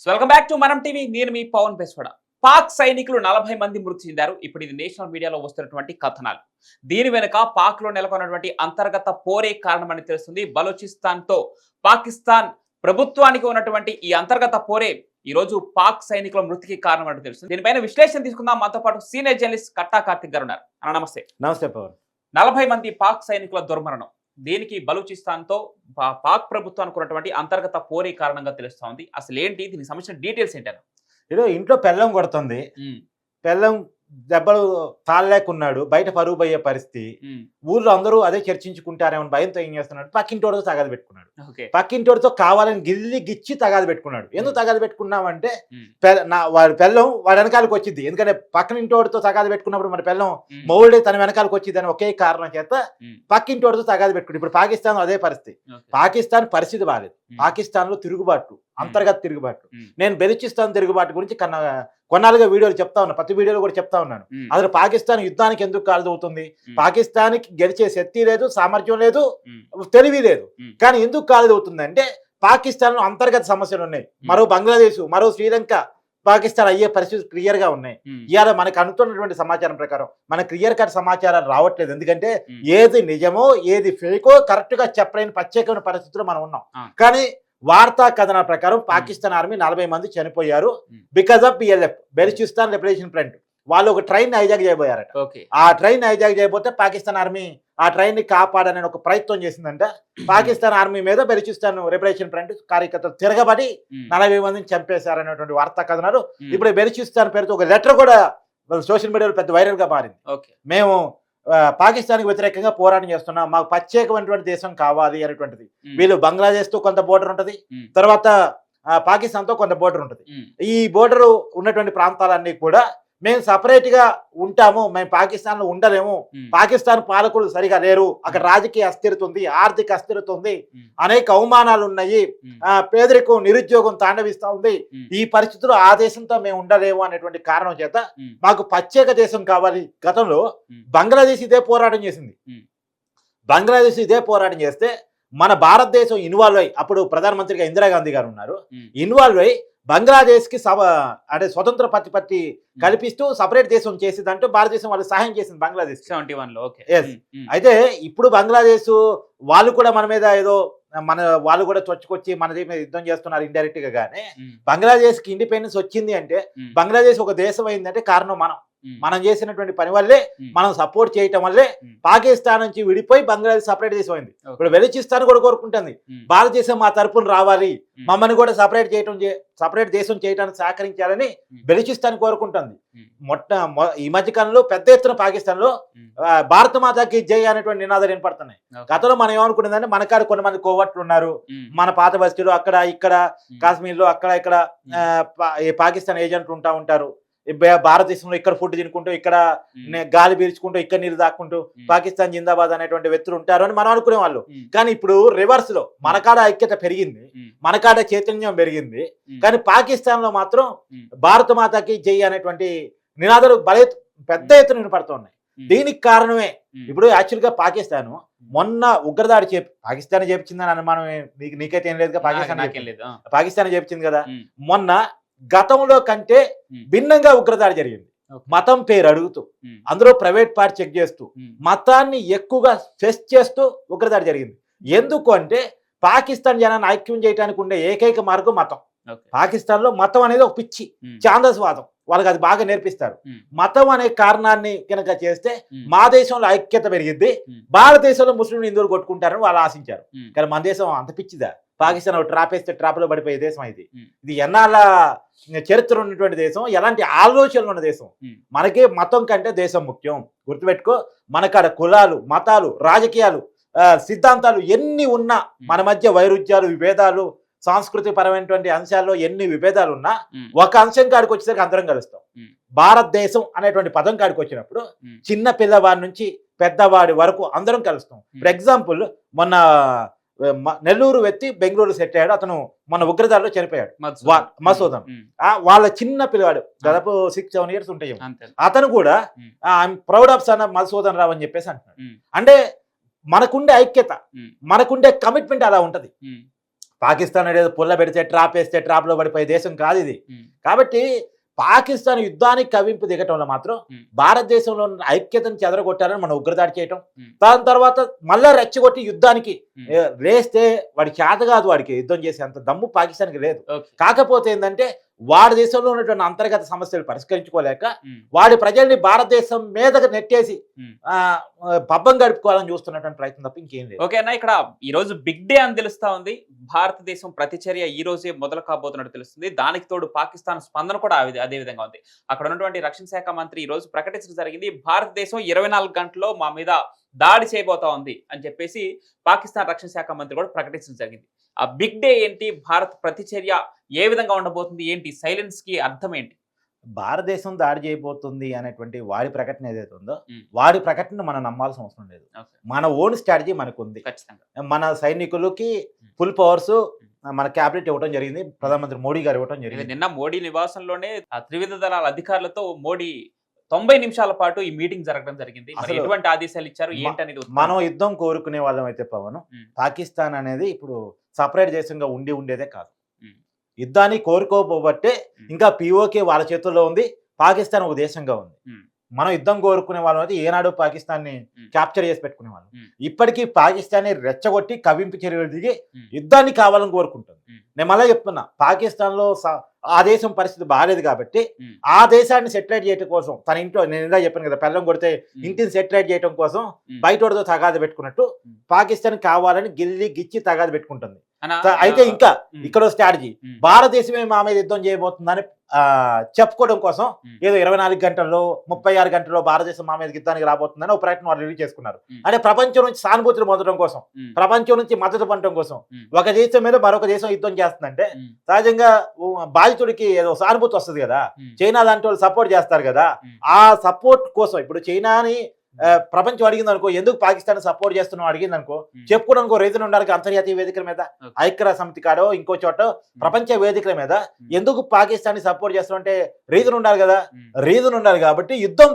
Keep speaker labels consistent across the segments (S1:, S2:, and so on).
S1: Welcome back to మనం TV. నేను మీ పవన్ బెస్వడ. పాక్ సైనికులు 40 మంది మృతి చెందారు. ఇప్పుడు ఇది నేషనల్ మీడియాలో వస్తున్నటువంటి కథనాలు. దీని వెనుక పాక్ లో నెలకొన్నటువంటి అంతర్గత పోరే కారణమని తెలుస్తుంది. బలూచిస్తాన్ తో పాకిస్తాన్ ప్రభుత్వానికి ఉన్నటువంటి ఈ అంతర్గత పోరే ఈ రోజు పాక్ సైనికుల మృతికి కారణమని తెలుస్తుంది. దీనిపైన విశ్లేషణ తీసుకుందాం. మనతో పాటు సీనియర్ జర్నలిస్ట్ కట్టా కార్తిక్ గారు ఉన్నారు. అన్న నమస్తే.
S2: నమస్తే పవన్.
S1: 40 మంది పాక్ సైనికుల దుర్మరణం, దీనికి బలూచిస్తాన్ తో పాక్ ప్రభుత్వానికి ఉన్నటువంటి అంతర్గత పోరే కారణంగా తెలుస్తా ఉంది. అసలు ఏంటి, దీనికి సంబంధించిన డీటెయిల్స్ ఏంటన్నా?
S2: ఏదో ఇంట్లో పెళ్ళం కొడుతుంది, పెళ్ళం దెబ్బలు తాళలేకున్నాడు, బయట పరుగు పోయే పరిస్థితి. ఊర్లో అందరూ అదే చర్చించుకుంటారేమో భయంతో ఏం చేస్తున్నాడు, పక్కింటోడితో తగాదు పెట్టుకున్నాడు. పక్కింటోడితో కావాలని గిచ్చి తగాదు పెట్టుకున్నాడు. ఎందుకు తగాదు పెట్టుకున్నామంటే వాడి పెళ్ళం వాడి వెనకాలకు వచ్చింది. ఎందుకంటే పక్కన ఇంటోడితో తగాదు పెట్టుకున్నప్పుడు మన పెళ్ళం మౌడే తన వెనకాలకు వచ్చింది అని ఒకే కారణం చేత పక్కింటోడితో తగాదు పెట్టుకున్నాడు. ఇప్పుడు పాకిస్తాన్ అదే పరిస్థితి. పాకిస్తాన్ పరిస్థితి బాలేదు. పాకిస్తాన్ లో తిరుగుబాటు, అంతర్గత తిరుగుబాటు. నేను బెలూచిస్తాన్ తిరుగుబాటు గురించి కొన్నాళ్ళుగా వీడియోలు చెప్తా ఉన్నాను, ప్రతి వీడియోలో కూడా చెప్తా ఉన్నాను. అసలు పాకిస్తాన్ యుద్ధానికి ఎందుకు కాలుదవుతుంది? పాకిస్తాన్కి గెలిచే శక్తి లేదు, సామర్థ్యం లేదు, తెలివి లేదు. కానీ ఎందుకు కాలుదవుతుంది అంటే పాకిస్తాన్ లో అంతర్గత సమస్యలు ఉన్నాయి. మరో బంగ్లాదేశ్, మరో శ్రీలంక పాకిస్తాన్ అయ్యే పరిస్థితి క్లియర్ గా ఉన్నాయి. ఇవాళ మనకు అందుతున్నటువంటి సమాచారం ప్రకారం మన క్లియర్ కట్ సమాచారాలు రావట్లేదు. ఎందుకంటే ఏది నిజమో ఏది ఫేకో కరెక్ట్ గా చెప్పలేని ప్రత్యేకమైన పరిస్థితుల్లో మనం ఉన్నాం. కానీ వార్తా కథనాల ప్రకారం పాకిస్తాన్ ఆర్మీ 40 మంది చనిపోయారు because of BLF, Balochistan liberation front. వాళ్ళు ఒక ట్రైన్ హైజాక్ చేయబోయారట. ఆ ట్రైన్ హైజాక్ చేయబోతే పాకిస్తాన్ ఆర్మీ ఆ ట్రైన్ ని కాపాడనే ఒక ప్రయత్నం చేసిందంట. పాకిస్తాన్ ఆర్మీ మీద బెలూచిస్తాన్ లిబరేషన్ ఫ్రంట్ కార్యకర్తలు తిరగబడి 40 మందిని చంపేశారనేటువంటి వార్తా కథనాలు. ఇప్పుడు బెలూచిస్తాన్ పేరుతో ఒక లెటర్ కూడా సోషల్ మీడియాలో పెద్ద వైరల్ గా మారింది. మేము పాకిస్తాన్కి వ్యతిరేకంగా పోరాటం చేస్తున్నాం, మాకు ప్రత్యేకమైనటువంటి దేశం కావాలి అనేటువంటిది. వీళ్ళు బంగ్లాదేశ్ తో కొంత బోర్డర్ ఉంటది, తర్వాత పాకిస్తాన్ తో కొంత బోర్డర్ ఉంటది. ఈ బోర్డర్ ఉన్నటువంటి ప్రాంతాలన్నీ కూడా మేము సపరేట్ గా ఉంటాము, మేము పాకిస్తాన్ లో ఉండలేము, పాకిస్తాన్ పాలకులు సరిగా లేరు, అక్కడ రాజకీయ అస్థిరత ఉంది, ఆర్థిక అస్థిరత ఉంది, అనేక అవమానాలు ఉన్నాయి, పేదరికం నిరుద్యోగం తాండవిస్తా ఉంది. ఈ పరిస్థితుల్లో ఆ దేశంతో మేము ఉండలేము అనేటువంటి కారణం చేత మాకు ప్రత్యేక దేశం కావాలి. గతంలో బంగ్లాదేశ్ ఇదే పోరాటం చేసింది. బంగ్లాదేశ్ ఇదే పోరాటం చేస్తే మన భారతదేశం ఇన్వాల్వ్ అయ్యి, అప్పుడు ప్రధానమంత్రిగా ఇందిరాగాంధీ గారు ఉన్నారు, ఇన్వాల్వ్ అయ్యి బంగ్లాదేశ్ కి అంటే స్వతంత్ర ప్రతిపత్తి కల్పిస్తూ సపరేట్ దేశం చేసేదంటూ భారతదేశం వాళ్ళకి సహాయం చేసింది బంగ్లాదేశ్ 71లో. అయితే ఇప్పుడు బంగ్లాదేశ్ వాళ్ళు కూడా మన మీద ఏదో వాళ్ళు కూడా చొచ్చుకొచ్చి మన మీద యుద్ధం చేస్తున్నారు ఇండైరెక్ట్ గా. గానీ బంగ్లాదేశ్ కి ఇండిపెండెన్స్ వచ్చింది అంటే, బంగ్లాదేశ్ ఒక దేశం అయిందంటే కారణం మనం చేసినటువంటి పని వల్లే, మనం సపోర్ట్ చేయటం వల్లే పాకిస్తాన్ నుంచి విడిపోయి బంగ్లాదేశ్ సపరేట్ దేశం అయింది. ఇప్పుడు బెలూచిస్తాన్ కూడా కోరుకుంటుంది భారతదేశం మా తరపున రావాలి, మమ్మల్ని కూడా సపరేట్ దేశం చేయడానికి సహకరించాలని బెలూచిస్తాన్ కోరుకుంటుంది. ఈ మధ్య కాలంలో పెద్ద ఎత్తున పాకిస్తాన్ లో భారత మాతకి జై అనేటువంటి నినాదాలు వినపడుతున్నాయి. గతంలో మనం ఏమనుకునేదంటే మన కాడ కొంతమంది కోవట్లు ఉన్నారు, మన పాత బస్తీలో అక్కడ ఇక్కడ కాశ్మీర్ లో అక్కడ ఇక్కడ పాకిస్తాన్ ఏజెంట్లు ఉంటారు, భారతదేశంలో ఇక్కడ ఫుడ్ తినుకుంటూ, ఇక్కడ గాలి పీల్చుకుంటూ, ఇక్కడ నీరు దాక్కుంటూ పాకిస్తాన్ జిందాబాద్ అనేటువంటి వ్యక్తులు ఉంటారు అని మనం అనుకునే వాళ్ళు. కానీ ఇప్పుడు రివర్స్ లో మనకాడ ఐక్యత పెరిగింది, మనకాడ చైతన్యం పెరిగింది. కానీ పాకిస్తాన్ లో మాత్రం భారత మాతకి జై అనేటువంటి నినాదాలు పెద్ద ఎత్తున వినపడుతున్నాయి. దీనికి కారణమే ఇప్పుడు యాక్చువల్ గా పాకిస్తాన్ మొన్న ఉగ్రదాడి పాకిస్తాన్ చేపించిందని అనుమానం నీకైతే ఏం లేదు, పాకిస్తాన్ చేపించింది కదా. మొన్న గతంలో కంటే భిన్నంగా ఉగ్రదాడి జరిగింది. మతం పేరు అడుగుతూ, అందులో ప్రైవేట్ పార్టీ చెక్ చేస్తూ, మతాన్ని ఎక్కువగా ఫెస్ చేస్తూ ఉగ్రదాడి జరిగింది. ఎందుకు అంటే పాకిస్తాన్ జనాన్ని ఐక్యం చేయడానికి ఉండే ఏకైక మార్గం మతం. పాకిస్తాన్ లో మతం అనేది ఒక పిచ్చి ఛాందస్వాదం, వాళ్ళకి అది బాగా నేర్పిస్తారు. మతం అనే కారణాన్ని కనుక చేస్తే మా దేశంలో ఐక్యత పెరిగింది, భారతదేశంలో ముస్లింలు హిందువులు కొట్టుకుంటారని వాళ్ళు ఆశించారు. కానీ మన దేశం అంత పిచ్చిదా? పాకిస్తాన్ ట్రాపేస్తే ట్రాప్లో పడిపోయే దేశం ఇది ఎన్నాళ్ళ చరిత్ర ఉన్నటువంటి దేశం, ఎలాంటి ఆలోచనలు ఉన్న దేశం. మనకి మతం కంటే దేశం ముఖ్యం. గుర్తుపెట్టుకో, మనకాడ కులాలు, మతాలు, రాజకీయాలు, సిద్ధాంతాలు ఎన్ని ఉన్నా, మన మధ్య వైరుధ్యాలు, విభేదాలు, సాంస్కృతిక పరమైనటువంటి అంశాల్లో ఎన్ని విభేదాలు ఉన్నా ఒక అంశం కాడికి వచ్చేసరికి అందరం కలుస్తాం. భారతదేశం అనేటువంటి పదం కాడికి వచ్చినప్పుడు చిన్న పిల్లవాడి నుంచి పెద్దవాడి వరకు అందరం కలుస్తాం. ఫర్ ఎగ్జాంపుల్, మొన్న నెల్లూరు వ్యక్తి బెంగళూరు సెట్ అయ్యాడు, అతను మన ఉగ్రదాడిలో చనిపోయాడు, మసూదన్. వాళ్ళ చిన్న పిల్లవాడు, దాదాపు 6-7 years ఉంటాయి. అతను కూడా I'm proud of son of Madhusudan Rao అని చెప్పేసి అంటున్నాడు. అంటే మనకుండే ఐక్యత, మనకుండే కమిట్మెంట్ అలా ఉంటది. పాకిస్తాన్ అనేది పుల్ల పెడితే ట్రాప్ వేస్తే ట్రాప్ లో పడిపోయే దేశం కాదు ఇది.
S1: ఉమ్,
S2: కాబట్టి పాకిస్తాన్ యుద్ధానికి కవింపు దిగటంలో మాత్రం భారతదేశంలో ఉన్న ఐక్యతను చెదరగొట్టాలని మనం ఉగ్రదాడి చేయటం, దాని తర్వాత మళ్ళా రెచ్చగొట్టి యుద్ధానికి లేస్తే వాడి చేత కాదు, వాడికి యుద్ధం చేసే అంత దమ్ము పాకిస్తాన్కి లేదు. కాకపోతే ఏంటంటే వాడి దేశంలో ఉన్నటువంటి అంతర్గత సమస్యలు పరిష్కరించుకోలేక వాడి ప్రజల్ని భారతదేశం మీదకి నెట్టేసి పబ్బం గడుపుకోవాలని చూస్తున్నటువంటి ప్రయత్నం తప్ప ఇంకేం లేదు.
S1: ఓకే అన్న, ఇక్కడ ఈ రోజు బిగ్ డే అని తెలుస్తా ఉంది. భారతదేశం ప్రతిచర్య ఈ రోజే మొదలు కాబోతున్నట్టు తెలుస్తుంది. దానికి తోడు పాకిస్తాన్ స్పందన కూడా అదే విధంగా ఉంది. అక్కడ ఉన్నటువంటి రక్షణ శాఖ మంత్రి ఈ రోజు ప్రకటించడం జరిగింది, భారతదేశం 24 గంటల్లో మా మీద దాడి చేయబోతా ఉంది అని చెప్పేసి పాకిస్తాన్ రక్షణ శాఖ మంత్రి కూడా ప్రకటించడం జరిగింది. ఆ బిగ్ డే ఏంటి, భారత్ ప్రతిచర్య ఏ విధంగా ఉండబోతుంది, ఏంటి సైలెన్స్ కి అర్థం ఏంటి?
S2: భారతదేశం దాడి చేయబోతుంది అనేటువంటి వాడి ప్రకటన ఏదైతే ఉందో వాడి ప్రకటన మనం నమ్మాల్సిన అవసరం లేదు. మన ఓన్ స్ట్రాటజీ మనకు ఉంది. మన సైనికులకి ఫుల్ పవర్స్ మన క్యాబినెట్ ఇవ్వడం జరిగింది, ప్రధానమంత్రి మోడీ గారు ఇవ్వడం జరిగింది.
S1: నిన్న మోడీ నివాసంలోనే త్రివిధ దళాల అధికారులతో మోడీ 90 నిమిషాల పాటు ఈ మీటింగ్ జరగడం జరిగింది. ఎటువంటి ఆదేశాలు ఇచ్చారు ఏంటనేది
S2: మనం యుద్ధం కోరుకునే వాళ్ళం అయితే పవన్, పాకిస్తాన్ అనేది ఇప్పుడు సపరేట్ దేశంగా ఉండేదే కాదు. యుద్ధాన్ని కోరుకోబట్టే ఇంకా పిఓకే వాళ్ళ చేతుల్లో ఉంది, పాకిస్తాన్ ఒక దేశంగా ఉంది. మనం యుద్ధం కోరుకునే వాళ్ళం అయితే ఏనాడు పాకిస్తాన్ని క్యాప్చర్ చేసి పెట్టుకునే వాళ్ళం. ఇప్పటికీ పాకిస్తాన్ని రెచ్చగొట్టి కవింపు చర్యలు దిగి యుద్ధాన్ని కావాలని కోరుకుంటుంది. నేను మళ్ళీ చెప్తున్నా, పాకిస్తాన్ లో ఆ దేశం పరిస్థితి బాగాలేదు కాబట్టి ఆ దేశాన్ని సెటిలైట్ చేయడం కోసం తన ఇంట్లో, నేను ఇలా చెప్పాను కదా, పెళ్ళం కొడితే ఇంటిని సెటిలైట్ చేయడం కోసం బయటోడితో తగాద పెట్టుకున్నట్టు పాకిస్తాన్ కావాలని గిచ్చి తగాద పెట్టుకుంటుంది. అయితే ఇంకా ఇక్కడ స్ట్రాటజీ, భారతదేశమే మా మీద యుద్ధం చేయబోతుందని చెప్పుకోవడం కోసం ఏదో 24 గంటల్లో 36 గంటల్లో భారతదేశం మా మీద యుద్ధానికి రాబోతుందని ఒక ప్రయత్నం వాళ్ళు రిలీజ్ చేసుకున్నారు. అంటే ప్రపంచం నుంచి సానుభూతిని పొందడం కోసం, ప్రపంచం నుంచి మద్దతు పొందడం కోసం ఒక దేశం మీద మరొక దేశం యుద్ధం చేస్తుందంటే సహజంగా బాధితుడికి ఏదో సానుభూతి వస్తుంది కదా. చైనా లాంటి వాళ్ళు సపోర్ట్ చేస్తారు కదా, ఆ సపోర్ట్ కోసం ఇప్పుడు చైనాని ప్రపంచం అడిగింది అనుకో, ఎందుకు పాకిస్తాన్ సపోర్ట్ చేస్తున్నావు అడిగింది అనుకో, చెప్పుకోవడానికి రీజన్ ఉండాలి. అంతర్జాతీయ వేదికల మీద, ఐక్యరాజ్య సమితి కాడో ఇంకో చోట ప్రపంచ వేదికల మీద ఎందుకు పాకిస్తాన్ సపోర్ట్ చేస్తున్నావు అంటే రీజన్ ఉండాలి కదా. రీజన్ ఉండాలి కాబట్టి యుద్ధం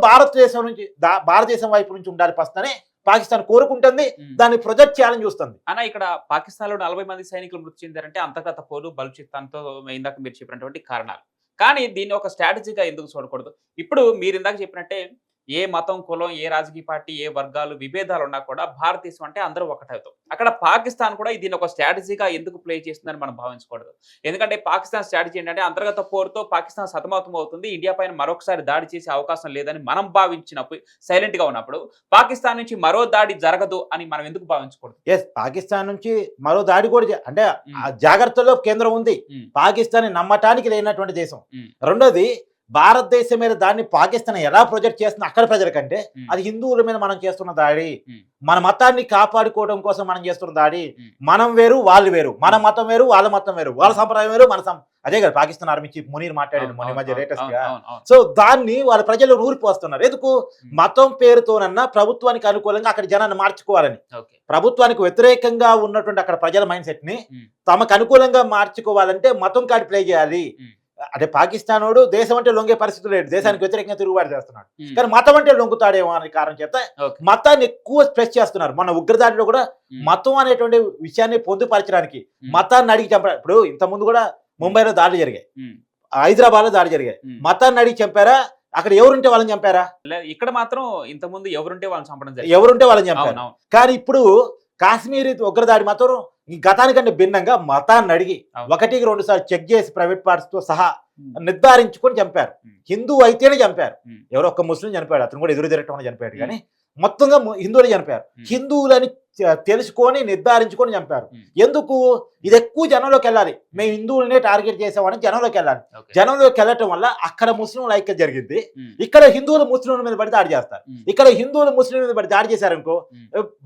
S2: భారతదేశం వైపు నుంచి ఉండాలి ఫస్ట్ అని పాకిస్తాన్ కోరుకుంటుంది, దాన్ని ప్రొజెక్ట్ చేయాలని చూస్తుంది.
S1: అన్న, ఇక్కడ పాకిస్తాన్ లో 40 మంది సైనికులు మృతి చెందారంటే అంతర్గత పోరు, బలూచిస్తాన్ తో ఇందాక మీరు చెప్పినటువంటి కారణాలు. కానీ దీన్ని ఒక స్ట్రాటజీగా ఎందుకు చూడకూడదు? ఇప్పుడు మీరు ఇందాక చెప్పినట్టే ఏ మతం, కులం, ఏ రాజకీయ పార్టీ, ఏ వర్గాలు, విభేదాలు ఉన్నా కూడా భారతదేశం అంటే అందరూ ఒకటవుతాం. అక్కడ పాకిస్తాన్ కూడా దీన్ని ఒక స్ట్రాటజీగా ఎందుకు ప్లే చేస్తుందని మనం భావించకూడదు. ఎందుకంటే పాకిస్తాన్ స్ట్రాటజీ ఏంటంటే అంతర్గత పోరుతో పాకిస్తాన్ సతమతం అవుతుంది, ఇండియా పైన మరొకసారి దాడి చేసే అవకాశం లేదని మనం భావించినప్పుడు, సైలెంట్ గా ఉన్నప్పుడు పాకిస్తాన్ నుంచి మరో దాడి జరగదు అని మనం ఎందుకు భావించకూడదు?
S2: పాకిస్తాన్ నుంచి మరో దాడి కూడా అంటే జాగ్రత్తలో కేంద్రం ఉంది. పాకిస్తాన్ నమ్మటానికి లేనటువంటి దేశం. రెండోది, భారతదేశం మీద దాన్ని పాకిస్తాన్ ఎలా ప్రొజెక్ట్ చేస్తుంది అక్కడ ప్రజల కంటే అది హిందువుల మీద మనం చేస్తున్న దాడి, మన మతాన్ని కాపాడుకోవడం కోసం మనం చేస్తున్న దాడి. మనం వేరు వాళ్ళు వేరు, మన మతం వేరు వాళ్ళ మతం వేరు, వాళ్ళ సంప్రదాయం వేరు మన అదే కదా పాకిస్తాన్ ఆర్మీ చీఫ్ మునీర్ మాట్లాడాడు మొన్న మధ్య లేటెస్ట్ గా. సో దాన్ని వాళ్ళ ప్రజలు నూరిపోస్తున్నారు. ఎందుకు? మతం పేరుతోనన్నా ప్రభుత్వానికి అనుకూలంగా అక్కడ జనాన్ని మార్చుకోవాలని, ప్రభుత్వానికి వ్యతిరేకంగా ఉన్నటువంటి అక్కడ ప్రజల మైండ్ సెట్ ని తమకు అనుకూలంగా మార్చుకోవాలంటే మతం కార్డు ప్లే చేయాలి. అంటే పాకిస్తాన్ వాడు దేశం అంటే లొంగే పరిస్థితి లేదు, దేశానికి వ్యతిరేకంగా తిరుగుబాటు చేస్తున్నాడు. కానీ మతం అంటే లొంగుతాడేమో అనే కారణం చేత మతాన్ని ఎక్కువ స్ట్రెస్ చేస్తున్నారు. మన ఉగ్రదాడిలో కూడా మతం అనేటువంటి విషయాన్ని పొందుపరచడానికి మతాన్ని అడిగి చంపారు. ఇప్పుడు ఇంత ముందు కూడా ముంబైలో దాడులు జరిగాయి, హైదరాబాద్ లో దాడి జరిగాయి. మతాన్ని అడిగి చంపారా? అక్కడ ఎవరుంటే వాళ్ళని చంపారా?
S1: ఇక్కడ మాత్రం ఇంత ముందు ఎవరుంటే వాళ్ళని చంపడం,
S2: ఎవరుంటే వాళ్ళని చంపారు. కానీ ఇప్పుడు కాశ్మీర్ ఉగ్రదాడి మాత్రం ఈ గతానికంటే భిన్నంగా మతాన్ని అడిగి 1-2 సార్లు చెక్ చేసి ప్రైవేట్ పార్ట్స్ తో సహా నిర్ధారించుకొని చంపారు. హిందూ అయితేనే చంపారు, ఎవరో ఒక్క ముస్లిం చనిపోయాడు, అతను కూడా ఎదురు తిరగటం చనిపోయాడు. కానీ మొత్తంగా హిందువులు చంపారు. హిందువులని తెలుసుకొని నిర్ధారించుకొని చంపారు. ఎందుకు? ఇది ఎక్కువ జనంలోకి వెళ్ళాలి, మేము హిందువులనే టార్గెట్ చేసామని జనంలోకి వెళ్ళాలి. జనంలోకి వెళ్ళటం వల్ల అక్కడ ముస్లింల ఐక్యత జరిగింది, ఇక్కడ హిందువులు ముస్లింల మీద పడి దాడి చేస్తారు. ఇక్కడ హిందువులు ముస్లింల మీద పడి దాడి చేశారనుకో,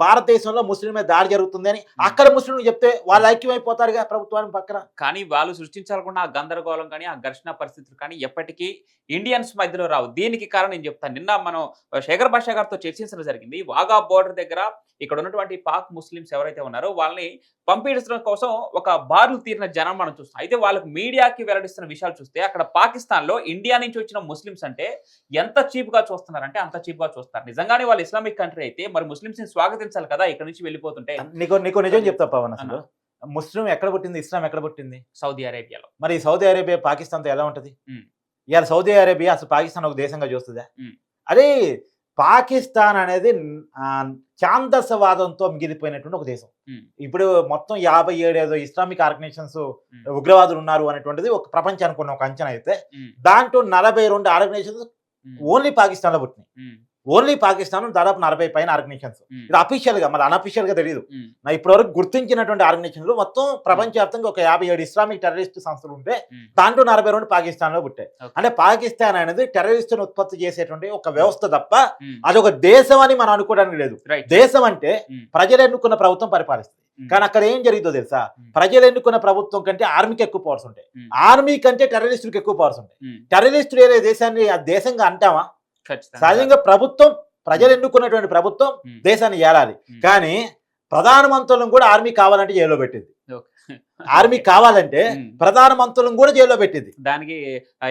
S2: భారతదేశంలో ముస్లిం మీద దాడి జరుగుతుంది అని అక్కడ ముస్లింలు చెప్తే వాళ్ళు ఐక్యమైపోతారుగా ప్రభుత్వానికి పక్కన.
S1: కానీ వాళ్ళు సృష్టించాలనుకున్న ఆ గందరగోళం కానీ ఆ ఘర్షణ పరిస్థితులు కానీ ఎప్పటికీ ఇండియన్స్ మధ్యలో రావు. దీనికి కారణం నేను చెప్తాను. నిన్న మనం శేఖర్ భాషా గారితో చర్చించడం జరిగింది. వాగా బోర్డర్ దగ్గర ఇక్కడ ఉన్నటువంటి పాక్ ముస్లిమ్స్ ఎవరైతే ఉన్నారో వాళ్ళని పంపించడం కోసం ఒక బార్లు తీరిన జనం మనం చూస్తాం. అయితే వాళ్ళకి మీడియాకి వెల్లడిస్తున్న విషయాలు చూస్తే అక్కడ పాకిస్తాన్ లో ఇండియా నుంచి వచ్చిన ముస్లిమ్స్ అంటే ఎంత చీప్ గా చూస్తున్నారంటే అంత చీప్ గా చూస్తారు. నిజంగానే వాళ్ళు ఇస్లామిక్ కంట్రీ అయితే మరి ముస్లిమ్స్ ని స్వాగతించాలి కదా ఇక్కడ నుంచి వెళ్ళిపోతుంటే.
S2: నీకు నిజం చెప్తా పవన్, అసలు ముస్లిం ఎక్కడ పుట్టింది, ఇస్లాం ఎక్కడ పుట్టింది?
S1: సౌదీ అరేబియాలో.
S2: మరి సౌదీ అరేబియా పాకిస్తాన్తో ఎలా ఉంటది?
S1: ఉమ్.
S2: ఇవాళ సౌదీ అరేబియా అసలు పాకిస్తాన్ ఒక దేశంగా చూస్తుందా?
S1: ఉమ్.
S2: అదే పాకిస్తాన్ అనేది ఛాందసవాదంతో మిగిలిపోయినటువంటి ఒక దేశం.
S1: ఉమ్.
S2: ఇప్పుడు మొత్తం 57 ఏదో ఇస్లామిక్ ఆర్గనైజేషన్స్ ఉగ్రవాదులు ఉన్నారు అనేటువంటిది ఒక ప్రపంచానికి ఉన్న ఒక అంచనా అయితే,
S1: ఉమ్.
S2: దాంట్లో 42 ఆర్గనైజేషన్స్
S1: ఉమ్.
S2: ఓన్లీ పాకిస్తాన్ లో పుట్టినాయి.
S1: ఉమ్.
S2: ఓన్లీ పాకిస్తాన్ దాదాపు 40 పైన ఆర్గనైజేషన్స్.
S1: ఉమ్.
S2: ఇది అఫీషియల్ గా, మళ్ళీ అనఫీషియల్ గా తెలియదు.
S1: ఉమ్.
S2: నా ఇప్పటివరకు గుర్తించినటువంటి ఆర్గనైజేషన్లు మొత్తం ప్రపంచవ్యాప్తంగా ఒక 57 ఇస్లామిక్ టెర్రరిస్ట్ సంస్థలు ఉంటే
S1: ఉమ్.
S2: దాంట్లో 42 పాకిస్తాన్ లో పుట్టాయి.
S1: Okay.
S2: అంటే పాకిస్తాన్ అనేది టెర్రరిస్టును ఉత్పత్తి చేసేటువంటి ఒక వ్యవస్థ తప్ప
S1: ఉమ్.
S2: అదొక దేశం అని మనం అనుకోవడానికి లేదు.
S1: Right.
S2: దేశం అంటే
S1: ఉమ్.
S2: ప్రజలు ఎన్నుకున్న ప్రభుత్వం పరిపాలిస్తుంది.
S1: ఉమ్.
S2: కానీ అక్కడ ఏం జరిగిందో తెలుసా?
S1: ఉమ్.
S2: ప్రజలు ఎన్నుకున్న ప్రభుత్వం కంటే ఆర్మీకి ఎక్కువ పవర్స్ ఉంటాయి.
S1: ఉమ్.
S2: ఆర్మీ కంటే టెర్రరిస్టులకు ఎక్కువ పవర్స్ ఉంటాయి.
S1: ఉమ్.
S2: టెర్రరిస్టులు ఏదే దేశాన్ని ఆ దేశంగా అంటామా?
S1: ఖచ్చితంగా.
S2: సహజంగా ప్రభుత్వం, ప్రజలు ఎన్నుకున్నటువంటి ప్రభుత్వం
S1: ఉమ్.
S2: దేశాన్ని ఏలాలి.
S1: ఉమ్.
S2: కానీ ప్రధానమంత్రులను కూడా ఆర్మీ కావాలంటే జైల్లో పెట్టింది.
S1: Okay.
S2: ఆర్మీ కావాలంటే
S1: ఉమ్.
S2: ప్రధానమంత్రులను కూడా జైల్లో పెట్టింది.
S1: దానికి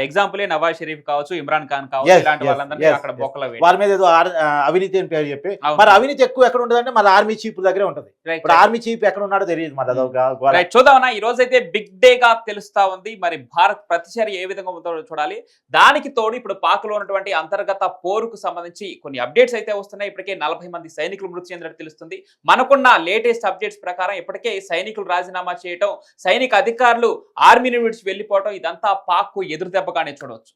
S1: ఎగ్జాంపులే నవాజ్ షరీఫ్ కావచ్చు, ఇమ్రాన్ ఖాన్ కావచ్చు,
S2: Yes,
S1: ఇలాంటి
S2: yes,
S1: వాళ్ళందరినీ
S2: yes,
S1: అక్కడ
S2: yes.
S1: బొక్కలో వేయడం.
S2: వాళ్ళ మీద ఏదో అవినీతి అని పేరు చెప్పి,
S1: అవును.
S2: మరి అవినీతి ఎక్కువ ఎక్కడ ఉంటుందంటే మన ఆర్మీ చీఫ్ దగ్గరే ఉంటది.
S1: Right,
S2: ఇప్పుడు
S1: right.
S2: ఆర్మీ చీఫ్ ఎక్కడ ఉన్నాడో తెలియదు. మరి అదొక గోల.
S1: రైట్, చూద్దామన్నా. ఈ రోజు అయితే బిగ్ డే గా తెలుస్తా ఉంది. మరి భారత్ ప్రతిచర్య ఏ విధంగా ఉందో చూడాలి. దానికి తోడు ఇప్పుడు పాక్ లో ఉన్నటువంటి అంతర్గత పోరుకు సంబంధించి కొన్ని అప్డేట్స్ అయితే వస్తున్నాయి. ఇప్పటికే 40 మంది సైనికులు మృతి చెందినట్టు తెలుస్తుంది. మనకున్న లేటెస్ట్ అప్డేట్స్ ప్రకారం ఇప్పటికే సైనికులు రాజీనామా చేయటం, సైనిక అధికారులు ఆర్మీని విడిచి వెళ్లిపోవటం, ఇదంతా పాక్ కు ఎదురు దెబ్బగానే చూడవచ్చు.